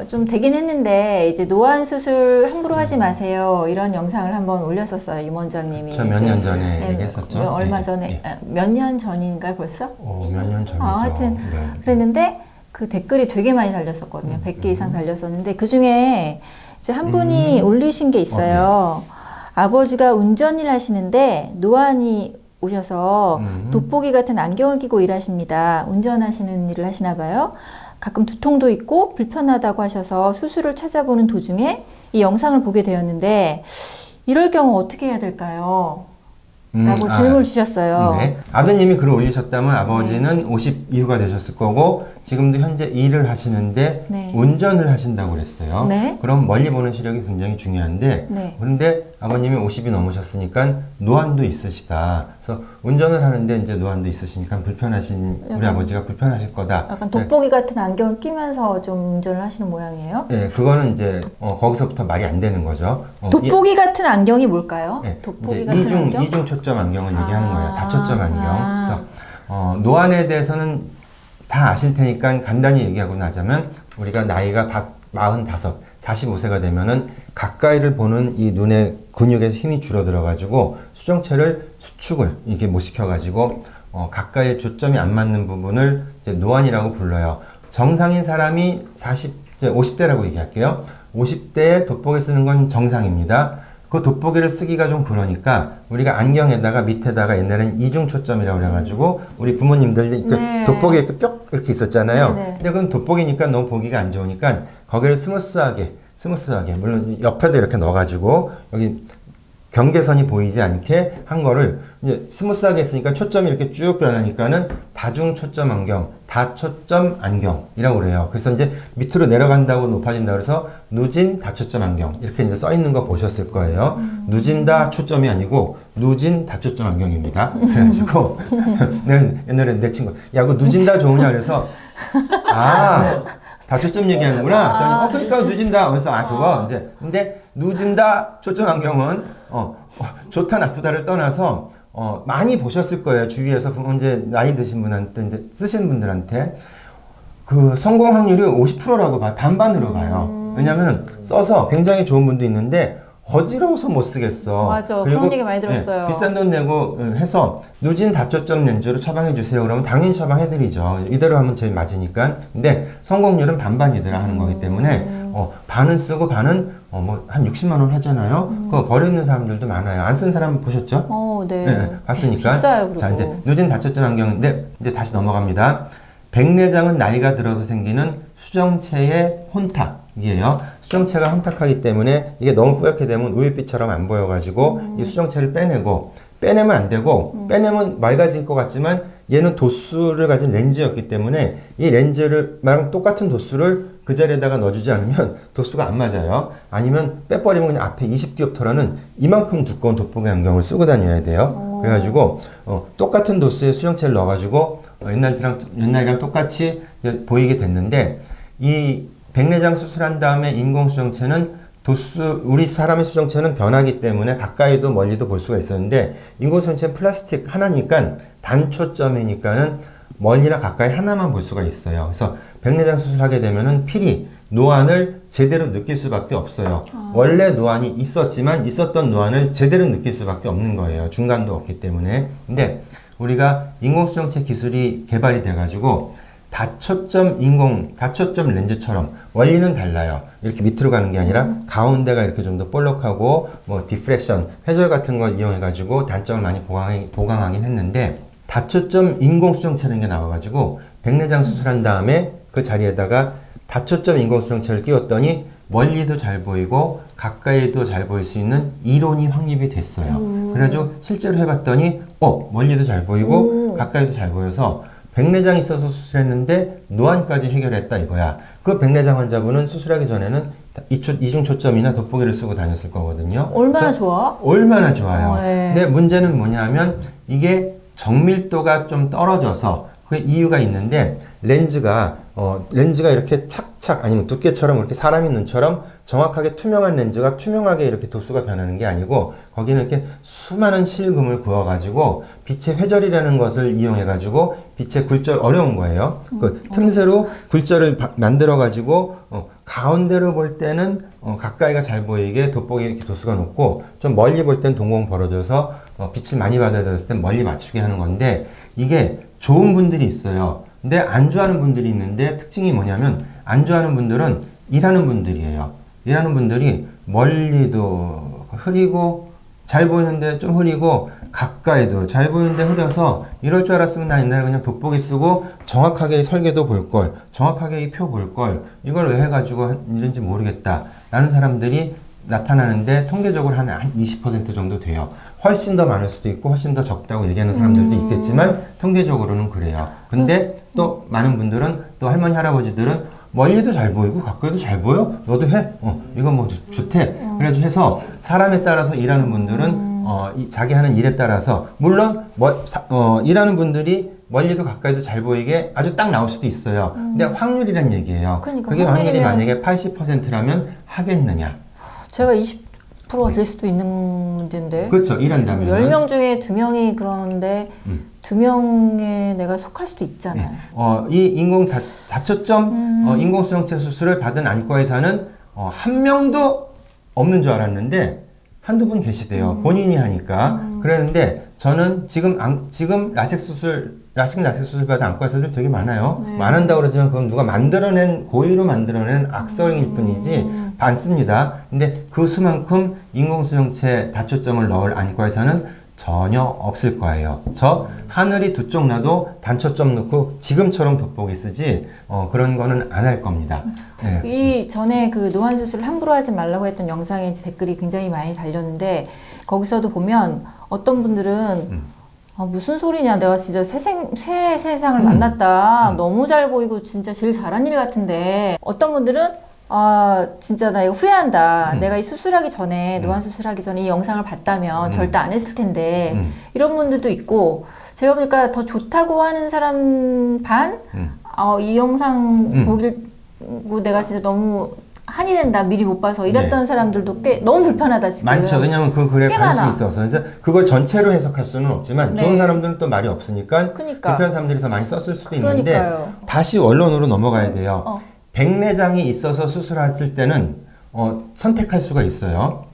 좀 되긴 했는데 이제 노안 수술 함부로 하지 마세요. 이런 영상을 한번 올렸었어요. 임 원장님이. 저 몇 년 전에 얘기했었죠. 얼마 전에 몇 년 전인가 벌써? 몇 년 전이죠. 하여튼 네. 그랬는데 그 댓글이 되게 많이 달렸었거든요. 100개 이상 달렸었는데 그 중에 이제 한 분이 올리신 게 있어요. 네. 아버지가 운전일 하시는데 노안이 오셔서 돋보기 같은 안경을 끼고 일하십니다. 운전하시는 일을 하시나 봐요. 가끔 두통도 있고 불편하다고 하셔서 수술을 찾아보는 도중에 이 영상을 보게 되었는데 이럴 경우 어떻게 해야 될까요? 라고 질문을 주셨어요. 네. 아드님이 글을 올리셨다면 아버지는 50 이후가 되셨을 거고 지금도 현재 일을 하시는데 네. 운전을 하신다고 그랬어요. 네. 그럼 멀리 보는 시력이 굉장히 중요한데 네. 그런데 아버님이 50이 넘으셨으니까 노안도 있으시다. 그래서 운전을 하는데 이제 노안도 있으시니까 우리 아버지가 불편하실 거다. 약간 돋보기 같은 안경을 끼면서 좀 운전을 하시는 모양이에요. 네, 그거는 이제 거기서부터 말이 안 되는 거죠. 돋보기 같은 안경이 뭘까요? 네, 돋보기 이제 같은 안경? 이중 초점 안경을 얘기하는 거예요. 다초점 안경. 그래서 노안에 대해서는 다 아실 테니까 간단히 얘기하고 나자면 우리가 나이가 45, 45세가 되면은 가까이를 보는 이 눈의 근육에 힘이 줄어들어 가지고 수정체를 수축을 이렇게 못 시켜 가지고 가까이 초점이 안 맞는 부분을 이제 노안이라고 불러요. 정상인 사람이 50대라고 얘기할게요. 50대에 돋보기 쓰는 건 정상입니다. 그 돋보기를 쓰기가 좀 그러니까 우리가 안경에다가 밑에다가 옛날에는 이중 초점이라고 그래가지고 우리 부모님들 네. 돋보기 이렇게 뿅 이렇게 있었잖아요. 네. 근데 그건 돋보기니까 너무 보기가 안 좋으니까 거기를 스무스하게 물론 옆에도 이렇게 넣어가지고 여기 경계선이 보이지 않게 한 거를 이제 스무스하게 했으니까 초점이 이렇게 쭉 변하니까는 다중 초점 안경, 다초점 안경이라고 그래요. 그래서 이제 밑으로 내려간다고 높아진다 그래서 누진 다초점 안경 이렇게 이제 써 있는 거 보셨을 거예요. 누진다 초점이 아니고 누진 다초점 안경입니다. 그래가지고 옛날에 내 친구 야 그거 누진다 좋으냐 그래서 다초점 얘기하는구나. 그러니까 누진다. 그래서 그거 이제 근데 누진다 초점 안경은 좋다 나쁘다를 떠나서 많이 보셨을 거예요. 주위에서 이제 나이 드신 분한테 이제 쓰시는 분들한테 그 성공 확률이 50%라고 봐. 반반으로 봐요. 왜냐면은 써서 굉장히 좋은 분도 있는데 어지러워서 못 쓰겠어. 맞아. 그리고 그런 얘기 많이 들었어요. 네, 비싼 돈 내고 해서 누진 다초점 렌즈로 처방해 주세요. 그러면 당연히 처방해 드리죠. 이대로 하면 제일 맞으니까. 근데 성공률은 반반이더라 하는 거기 때문에 반은 쓰고 반은 한 60만 원 하잖아요. 그거 버리는 사람들도 많아요. 안 쓴 사람 보셨죠? 네. 네, 봤으니까. 비싸요, 그리고. 자, 이제 누진 다초점 안경인데 이제 다시 넘어갑니다. 백내장은 나이가 들어서 생기는 수정체의 혼탁이에요. 수정체가 혼탁하기 때문에 이게 너무 뿌옇게 되면 우윳빛처럼 안 보여가지고 이 수정체를 빼내면 안 되고 빼내면 맑아질 것 같지만 얘는 도수를 가진 렌즈였기 때문에 이 렌즈랑 똑같은 도수를 그 자리에다가 넣어주지 않으면 도수가 안 맞아요. 아니면 빼버리면 그냥 앞에 20디옵터라는 이만큼 두꺼운 돋보기 안경을 쓰고 다녀야 돼요. 그래가지고 똑같은 도수의 수정체를 넣어가지고 옛날이랑 똑같이 보이게 됐는데 이 백내장 수술한 다음에 인공 수정체는 우리 사람의 수정체는 변하기 때문에 가까이도 멀리도 볼 수가 있었는데 인공 수정체는 플라스틱 하나니까 단초점이니까는 멀리나 가까이 하나만 볼 수가 있어요. 그래서 백내장 수술하게 되면은 필히 노안을 제대로 느낄 수밖에 없어요. 원래 노안이 있었던 노안을 제대로 느낄 수밖에 없는 거예요. 중간도 없기 때문에. 근데 우리가 인공수정체 기술이 개발이 돼가지고 다초점 렌즈처럼 원리는 달라요. 이렇게 밑으로 가는 게 아니라 가운데가 이렇게 좀 더 볼록하고 디프렉션, 회절 같은 걸 이용해가지고 단점을 많이 보강하긴 했는데 다초점 인공수정체라는 게 나와가지고 백내장 수술한 다음에 그 자리에다가 다초점 인공수정체를 끼웠더니 멀리도 잘 보이고 가까이도 잘 보일 수 있는 이론이 확립이 됐어요. 그래가지고 실제로 해봤더니 멀리도 잘 보이고 가까이도 잘 보여서 백내장이 있어서 수술했는데 노안까지 해결했다 이거야. 그 백내장 환자분은 수술하기 전에는 이중 초점이나 돋보기를 쓰고 다녔을 거거든요. 얼마나 좋아? 얼마나 좋아요. 네. 근데 문제는 뭐냐면 이게 정밀도가 좀 떨어져서 그 이유가 있는데 렌즈가 이렇게 착착 아니면 두께처럼 이렇게 사람의 눈처럼 정확하게 투명한 렌즈가 투명하게 이렇게 도수가 변하는 게 아니고 거기는 이렇게 수많은 실금을 그어가지고 빛의 회절이라는 것을 이용해가지고 빛의 굴절 어려운 거예요. 그 틈새로 굴절을 만들어가지고 가운데로 볼 때는 가까이가 잘 보이게 돋보기 이렇게 도수가 높고 좀 멀리 볼 땐 동공 벌어져서 빛을 많이 받아야 됐을 땐 멀리 맞추게 하는 건데 이게 좋은 분들이 있어요. 근데 안 좋아하는 분들이 있는데 특징이 뭐냐면 안 좋아하는 분들은 일하는 분들이에요. 일하는 분들이 멀리도 흐리고 잘 보이는데 좀 흐리고 가까이도 잘 보이는데 흐려서 이럴 줄 알았으면 나 옛날에 그냥 돋보기 쓰고 정확하게 설계도 볼 걸, 정확하게 이 표 볼 걸, 이걸 왜 해가지고 이런지 모르겠다 라는 사람들이 나타나는데 통계적으로 한 20% 정도 돼요. 훨씬 더 많을 수도 있고 훨씬 더 적다고 얘기하는 사람들도 있겠지만 통계적으로는 그래요. 근데 또 많은 분들은 또 할머니 할아버지들은 멀리도 잘 보이고 가까이도 잘 보여? 너도 해? 이건 뭐 좋대. 그래가지고 해서 사람에 따라서 일하는 분들은 자기 하는 일에 따라서 물론 일하는 분들이 멀리도 가까이도 잘 보이게 아주 딱 나올 수도 있어요. 근데 확률이란 얘기예요. 그러니까 그게 확률이 만약에 80%라면 하겠느냐? 제가 20%가 될 수도 있는 문제인데. 그렇죠. 일한다면 10명 중에 2명이 그러는데 2명에 내가 속할 수도 있잖아요. 이 인공 다초점 인공수정체 수술을 받은 안과 의사는 한 명도 없는 줄 알았는데 한두 분 계시대요. 본인이 하니까. 그랬는데 저는 지금 라식 수술 받은 안과 의사들 되게 많아요. 네. 많은다고 그러지만 그건 누가 고의로 만들어낸 악성일 뿐이지 많습니다. 근데 그 수만큼 인공수정체 다초점을 넣을 안과 의사는 전혀 없을 거예요. 저 하늘이 두 쪽 나도 단초점 넣고 지금처럼 돋보기 쓰지 그런 거는 안 할 겁니다. 네. 이 전에 그 노안 수술을 함부로 하지 말라고 했던 영상에 댓글이 굉장히 많이 달렸는데 거기서도 보면 어떤 분들은 무슨 소리냐 내가 진짜 새 세상을 만났다 너무 잘 보이고 진짜 제일 잘한 일 같은데 어떤 분들은 진짜 나 이거 후회한다. 내가 이 수술하기 전에, 노안 수술하기 전에 이 영상을 봤다면 절대 안 했을 텐데, 이런 분들도 있고, 제가 보니까 더 좋다고 하는 사람 반, 이 영상 보고 내가 진짜 너무 한이 된다. 미리 못 봐서 이랬던 사람들도 꽤 너무 불편하다 지금. 많죠. 왜냐하면 그 글에 관심이 있어서. 그래서 그걸 전체로 해석할 수는 없지만 네. 좋은 사람들은 또 말이 없으니까 그러니까. 불편한 사람들이 더 많이 썼을 수도 그러니까요. 있는데 다시 원론으로 넘어가야 돼요. 백내장이 있어서 수술했을 때는 선택할 수가 있어요.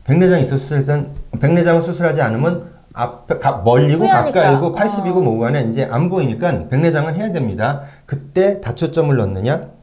백내장이 있어서 수술했을 때는 백내장을 수술하지 않으면 앞에 멀리고 후회하니까. 가까이고 80이고 뭐고 간에 이제 안 보이니까 백내장은 해야 됩니다. 그때 다초점을 넣느냐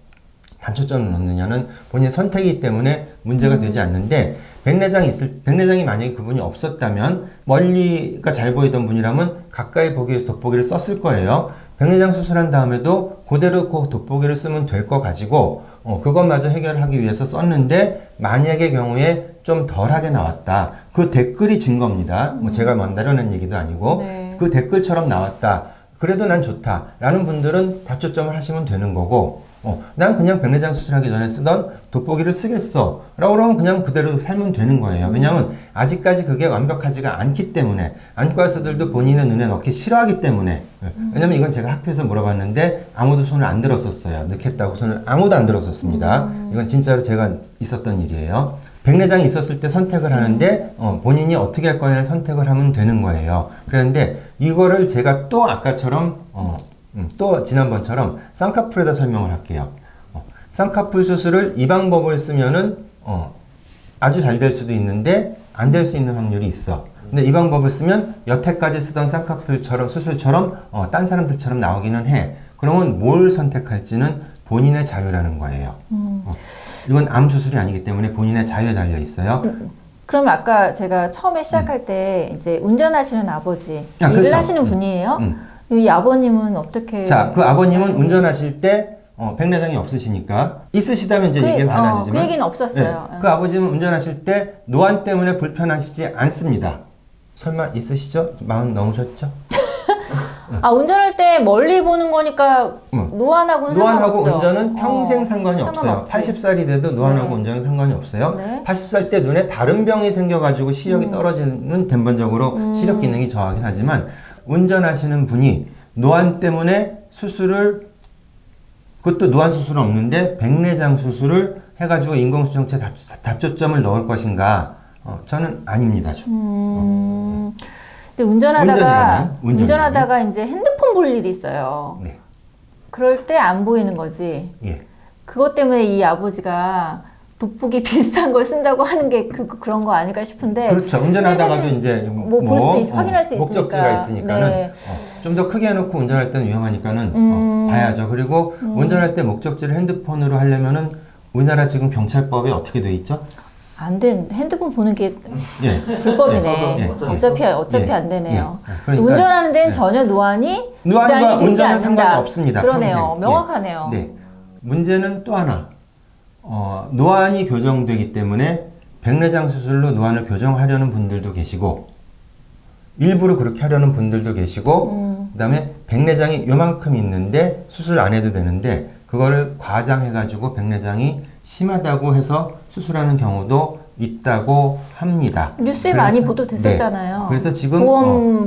단초점을 넣느냐는 본인의 선택이기 때문에 문제가 되지 않는데 백내장이 만약에 그분이 없었다면 멀리가 잘 보이던 분이라면 가까이 보기 위해서 돋보기를 썼을 거예요. 백내장 수술한 다음에도 그대로 그 돋보기를 쓰면 될 거 가지고 그것마저 해결하기 위해서 썼는데 만약의 경우에 좀 덜하게 나왔다. 그 댓글이 증거입니다. 뭐 제가 만들어낸 얘기도 아니고 네. 그 댓글처럼 나왔다. 그래도 난 좋다. 라는 분들은 다초점을 하시면 되는 거고 난 그냥 백내장 수술하기 전에 쓰던 돋보기를 쓰겠어 라고 그러면 그냥 그대로 살면 되는 거예요. 왜냐하면 아직까지 그게 완벽하지가 않기 때문에 안과 의사들도 본인의 눈에 넣기 싫어하기 때문에 왜냐면 이건 제가 학교에서 물어봤는데 아무도 손을 안 들었었어요. 넣겠다고 손을 아무도 안 들었었습니다. 이건 진짜로 제가 있었던 일이에요. 백내장이 있었을 때 선택을 하는데 본인이 어떻게 할 거냐를 선택을 하면 되는 거예요. 그런데 이거를 제가 또 아까처럼 또 지난번처럼 쌍꺼풀에다 설명을 할게요. 쌍꺼풀 수술을 이 방법을 쓰면은 아주 잘 될 수도 있는데 안 될 수 있는 확률이 있어. 근데 이 방법을 쓰면 여태까지 쓰던 쌍꺼풀처럼 수술처럼 딴 사람들처럼 나오기는 해. 그러면 뭘 선택할지는 본인의 자유라는 거예요. 이건 암 수술이 아니기 때문에 본인의 자유에 달려 있어요. 그럼 아까 제가 처음에 시작할 때 이제 운전하시는 아버지 일을 그렇죠. 하시는 분이에요. 이 아버님은 어떻게? 자, 그 아버님은 운전하실 때 백내장이 없으시니까 있으시다면 이제 얘기는 달라지지만 그 얘기는 없었어요. 그 아버님은 운전하실 때 노안 때문에 불편하시지 않습니다. 설마 있으시죠? 마흔 넘으셨죠? 운전할 때 멀리 보는 거니까 노안하고는 노안하고 상관없죠. 운전은 평생 상관이 없어요. 상관없지. 80살이 돼도 노안하고 네. 운전은 상관이 없어요. 네. 80살 때 눈에 다른 병이 생겨가지고 시력이 떨어지는 근본적으로 시력 기능이 저하긴 하지만 운전하시는 분이 노안 때문에 수술을 그것도 노안 수술은 없는데 백내장 수술을 해가지고 인공수정체 답조점을 넣을 것인가? 저는 아닙니다. 근데 운전하다가 이제 핸드폰 볼 일이 있어요. 네. 그럴 때 안 보이는 거지. 예. 그것 때문에 이 아버지가 돋보기 비슷한 걸 쓴다고 하는 게 그런 거 아닐까 싶은데. 그렇죠. 운전하다가도 이제 볼 수도 확인할 수 있으니까. 목적지가 있으니까는 네. 좀 더 크게 해놓고 운전할 때는 위험하니까는 봐야죠. 그리고 운전할 때 목적지를 핸드폰으로 하려면은 우리나라 지금 경찰법에 어떻게 돼 있죠? 안 돼. 핸드폰 보는 게 예. 불법이네. 예. 어차피 예. 안 되네요. 예. 그러니까, 운전하는 데는 예. 전혀 노안이 노안과 지장이 되지 운전은 않는다. 상관이 없습니다. 그러네요. 평생. 명확하네요. 네. 문제는 또 하나. 노안이 교정되기 때문에 백내장 수술로 노안을 교정하려는 분들도 계시고 일부러 그렇게 하려는 분들도 계시고 그다음에 백내장이 요만큼 있는데 수술 안 해도 되는데 그거를 과장해가지고 백내장이 심하다고 해서 수술하는 경우도 있다고 합니다. 뉴스에 많이 보도됐었잖아요. 네. 그래서 지금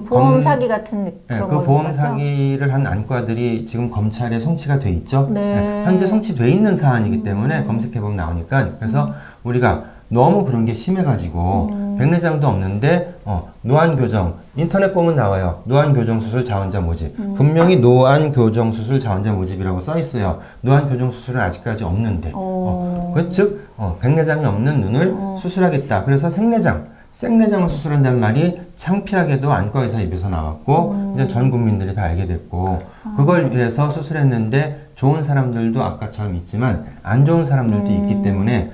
보험 사기 같은 그런 그 거 보험 맞죠? 사기를 한 안과들이 지금 검찰에 송치가 돼 있죠. 네. 현재 송치돼 있는 사안이기 때문에 검색해 보면 나오니까 그래서 우리가 너무 그런 게 심해가지고 백내장도 없는데 노안 교정 인터넷 보면 나와요. 노안 교정 수술 자원자 모집 분명히 노안 교정 수술 자원자 모집이라고 써 있어요. 노안 교정 수술은 아직까지 없는데 즉 백내장이 없는 눈을 수술하겠다. 그래서 생내장을 수술한다는 말이 창피하게도 안과 의사 입에서 나왔고 이제 전 국민들이 다 알게 됐고 그걸 위해서 수술했는데 좋은 사람들도 아까처럼 있지만 안 좋은 사람들도 있기 때문에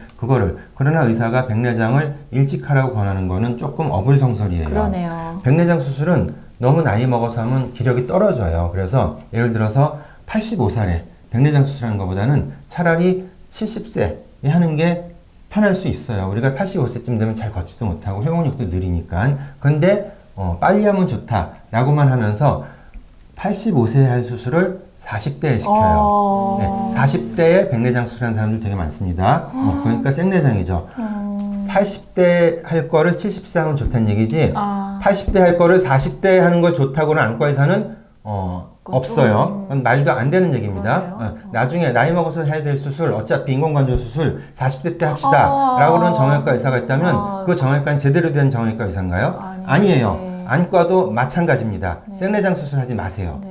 그러나 의사가 백내장을 일찍 하라고 권하는 거는 조금 어불성설이에요. 그러네요. 백내장 수술은 너무 나이 먹어서 하면 기력이 떨어져요. 그래서 예를 들어서 85살에 백내장 수술하는 것보다는 차라리 70세에 하는 게 편할 수 있어요. 우리가 85세쯤 되면 잘 걷지도 못하고 회복력도 느리니까. 근데 빨리 하면 좋다라고만 하면서 85세에 할 수술을 40대에 시켜요. 네, 40대에 백내장 수술하는 사람들 되게 많습니다. 그러니까 생내장이죠. 80대 할 거를 70세 하면 좋다는 얘기지 80대 할 거를 40대 하는 걸 좋다고는 안과 의사는 없어요. 그건 말도 안 되는 얘기입니다. 나중에 나이 먹어서 해야 될 수술 어차피 인공관절 수술 40대 때 합시다 라고 그런 정형외과 의사가 있다면 그 정형외과는 제대로 된 정형외과 의사인가요? 아니에요. 네. 안과도 마찬가지입니다. 생내장 수술하지 마세요. 네.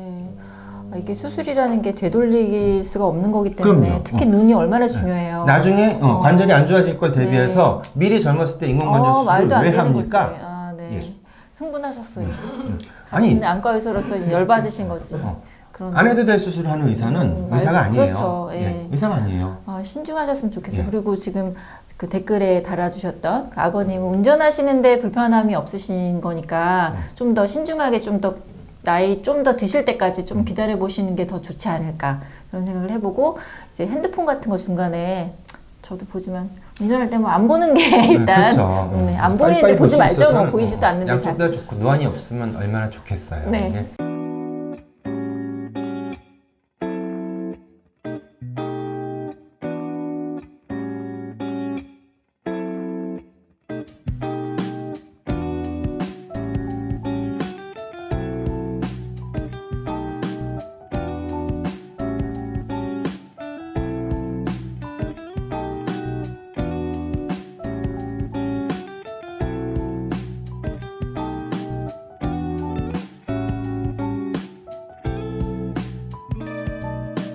이게 수술이라는 게 되돌릴 수가 없는 거기 때문에 그럼요. 특히 눈이 얼마나 중요해요. 나중에 관절이 안 좋아질 걸 대비해서 미리 젊었을 때 인공관절 수술을 말도 안 왜 되는 합니까? 거지. 네. 예. 흥분하셨어요. 아니. 같은 안과 의사로서 열받으신 거지. 그런 안 해도 될 수술을 하는 의사는 의사가 아니에요. 그렇죠. 예. 예, 의사가 아니에요. 신중하셨으면 좋겠어요. 예. 그리고 지금 그 댓글에 달아주셨던 그 아버님은 운전하시는데 불편함이 없으신 거니까 좀 더 신중하게 나이 좀 더 드실 때까지 좀 기다려 보시는 게 더 좋지 않을까 그런 생각을 해보고 이제 핸드폰 같은 거 중간에 저도 보지만 운전할 때 뭐 안 보는 게 일단 그렇죠. 안 빨리빨리 보이는데 볼 보지 수 말죠. 있어서는 뭐 보이지도 않는데 양쪽 다 좋고 노안이 없으면 얼마나 좋겠어요. 네. 예.